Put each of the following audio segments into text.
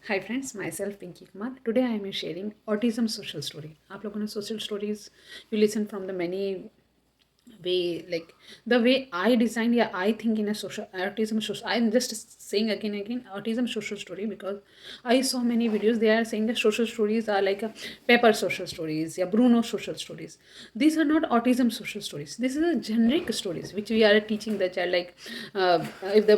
Hi friends, myself pinkikumar. Today I am sharing autism social story. आप लोगों ने social stories you listen from the many way, like the way I design, yeah, I think in a social autism social. I'm just saying again autism social story because I saw many videos. They are saying that social stories are like a Pepper social stories, yeah, Bruno social stories. These are not autism social stories. This is a generic stories which we are teaching the child, like if the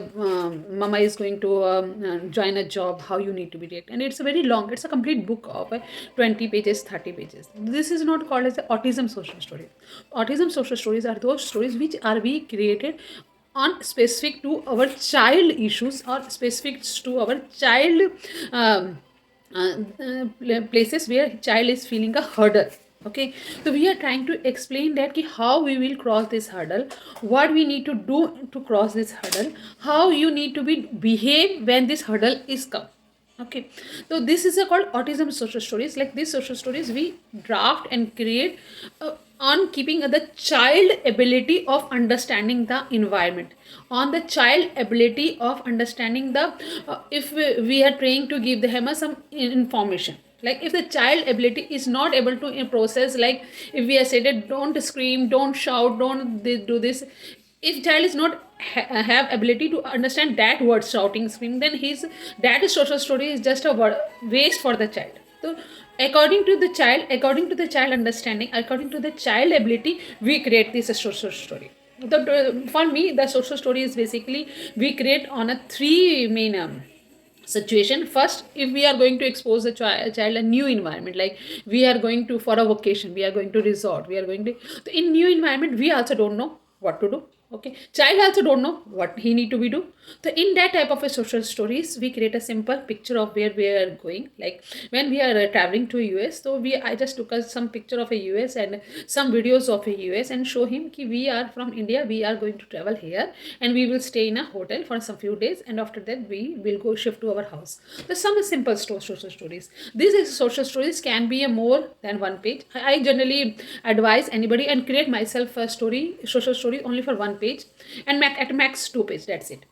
mama is going to join a job, how you need to be react. And it's a very long, it's a complete book of 20 pages, 30 pages. This is not called as the autism social story. Autism social stories are those stories which are we created on specific to our child issues or specific to our child places where child is feeling a hurdle. Okay, so we are trying to explain that how we will cross this hurdle, what we need to do to cross this hurdle, how you need to be behave when this hurdle is come. Okay, so this is called autism social stories. Like these social stories we draft and create on keeping the child ability of understanding the environment, on the child ability of understanding the if we are trying to give them some information. Like if the child ability is not able to process, like if we are said that don't scream, don't shout, don't do this, if child is not have ability to understand that word shouting, scream, then his that social story is just a word waste for the child. So according to the child understanding, according to the child ability, we create this social story. For me, the social story is basically we create on a three main situation. First, if we are going to expose the child a new environment, like we are going to for a vacation, we are going to resort, we are going to, so in new environment we also don't know what to do. Okay, child also don't know what he need to be do. So in that type of a social stories, we create a simple picture of where we are going. Like when we are traveling to US, so I just took us some picture of a US and some videos of a US and show him ki we are from India, we are going to travel here and we will stay in a hotel for some few days, and after that we will go shift to our house. There's some simple social stories. These social stories can be a more than one page. I generally advise anybody and create myself a story, social story only for one page, and at max 2 page, that's it.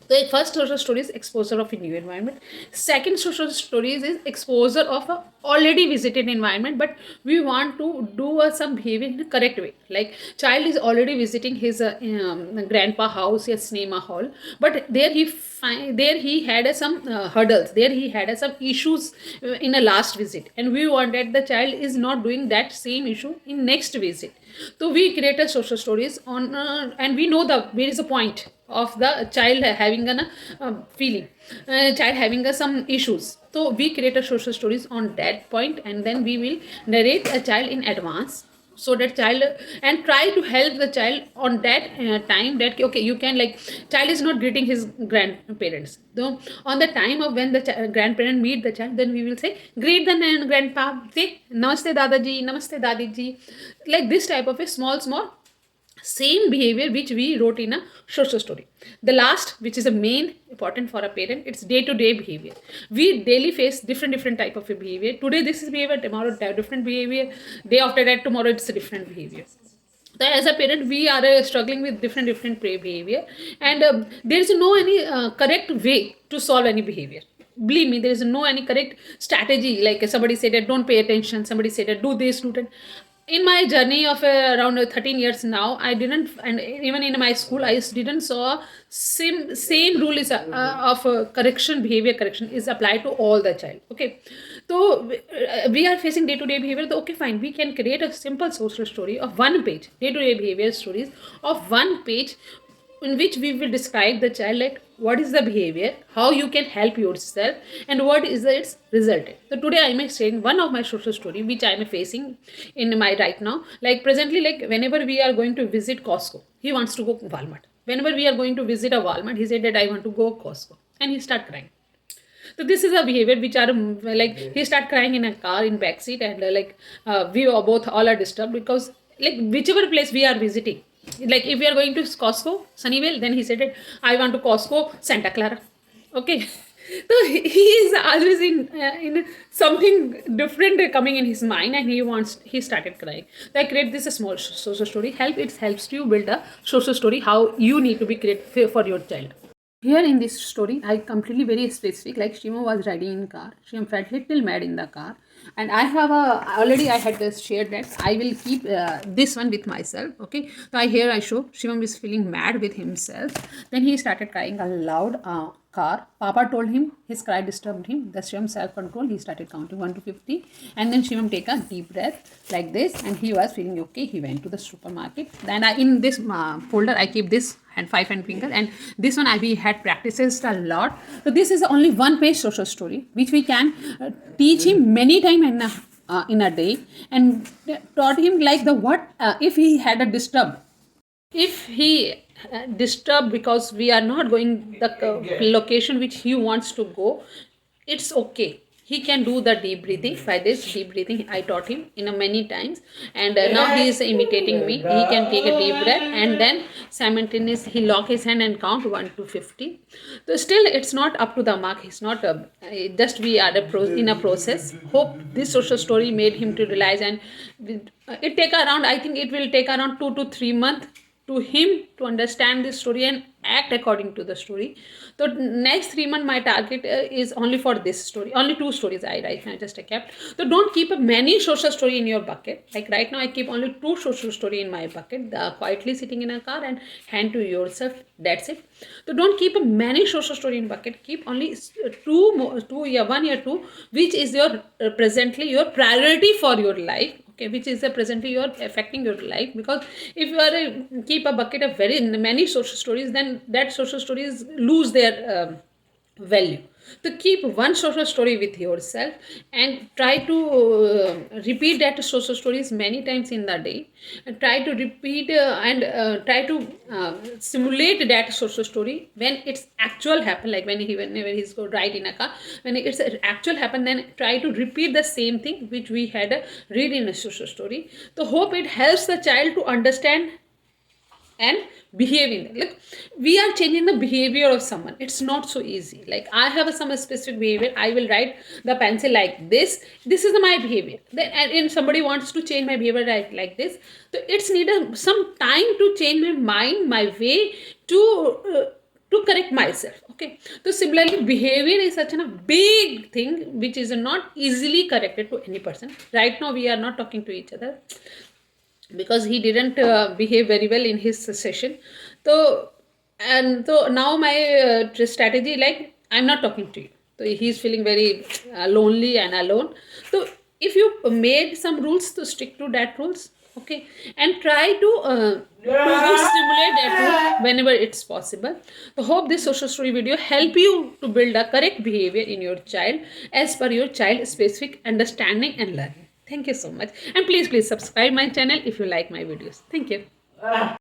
The first social story is exposure of a new environment. Second social stories is exposure of a already visited environment, but we want to do some behavior in a correct way. Like child is already visiting his grandpa house, his cinema hall, but there he had some hurdles. There he had some issues in a last visit, and we want that the child is not doing that same issue in next visit. So we create a social stories on, and we know the where is the point of the child having a feeling, child having some issues. So we create a social stories on that point, and then we will narrate a child in advance, so that child, and try to help the child on that time, that okay, you can, like child is not greeting his grandparents, though on the time of when the grandparent meet the child, then we will say greet the grandpa, say namaste dadaji, namaste dadiji, like this type of a small same behavior which we wrote in a social story. The last, which is a main important for a parent, it's day-to-day behavior. We daily face different type of a behavior. Today this is behavior, tomorrow different behavior, day after that tomorrow it's a different behavior. So as a parent we are struggling with different behavior, and there is no any correct way to solve any behavior. Believe me, there is no any correct strategy. Like somebody said that don't pay attention, somebody said that do this, do that. In my journey of around 13 years now, I didn't, and even in my school I didn't saw same rule is of correction, behavior correction is applied to all the child. Okay, so we are facing day-to-day behavior. So okay, fine, we can create a simple social story of one page, day-to-day behavior stories of one page, in which we will describe the child, like what is the behavior, how you can help yourself, and what is its result. So today I am sharing one of my social story which I am facing in my right now. Like presently, like whenever we are going to visit Costco, he wants to go Walmart. Whenever we are going to visit a Walmart, he said that I want to go Costco, and he start crying. So this is a behavior which are like he start crying in a car in backseat, and we are both all are disturbed, because like whichever place we are visiting, like if we are going to Costco Sunnyvale, then he said that I want to Costco Santa Clara. Okay. So he is always in something different coming in his mind, and he started crying. So I create this a small social story. It helps you build a social story how you need to be create for your child. Here in this story, I completely very specific. Like Shima was riding in car. Shima felt little mad in the car, and I have a already I had just shared that I will keep this one with myself. Okay, so I show Shima is feeling mad with himself. Then he started crying a loud. Car. Papa told him his cry disturbed him. The Shivam self-control. He started counting 1 to 50, and then Shivam take a deep breath like this, and he was feeling okay. He went to the supermarket. Then in this folder I keep this and 5 hand finger, and this one we had practices a lot. So this is only one page social story which we can teach him many times in a day, and taught him like the what if he had a disturb, if he disturbed because we are not going the location which he wants to go, it's okay, he can do the deep breathing. By this deep breathing I taught him in a many times, and now he is imitating me. He can take a deep breath and then simultaneously he lock his hand and count 1 to 50. So still it's not up to the mark. He's not just we are in a process. Hope this social story made him to realize, and it take around, I think it will take around 2 to 3 months to him to understand this story and act according to the story. So next 3 months my target is only for this story. Only 2 stories I right now just kept. So don't keep many social story in your bucket. Like right now I keep only 2 social story in my bucket. Quietly sitting in a car and hand to yourself. That's it. So don't keep many social story in bucket. Keep only two, yeah, 1 or 2, which is your presently your priority for your life. Okay, which is presently you're affecting your life. Because if you are keep a bucket of very many social stories, then that social stories lose their value. So keep one social story with yourself and try to repeat that social stories many times in the day, and try to repeat and try to simulate that social story when it's actual happen. Like whenever he's go ride in a car, when it's actual happen, then try to repeat the same thing which we had read in a social story. So hope it helps the child to understand and behave in that. Like we are changing the behavior of someone, it's not so easy. Like I have some specific behavior, I will write the pencil like this is my behavior. Then and somebody wants to change my behavior like this, so it's needed some time to change my mind, my way to correct myself. Okay, so similarly behavior is such a big thing which is not easily corrected to any person. Right now we are not talking to each other because he didn't behave very well in his session. So and so now my strategy, like I'm not talking to you, so he's feeling very lonely and alone. So if you made some rules, to stick to that rules. Okay, and try to stimulate that rule whenever it's possible. So hope this social story video help you to build a correct behavior in your child as per your child specific understanding and learning. Thank you so much, and please subscribe my channel if you like my videos. Thank you.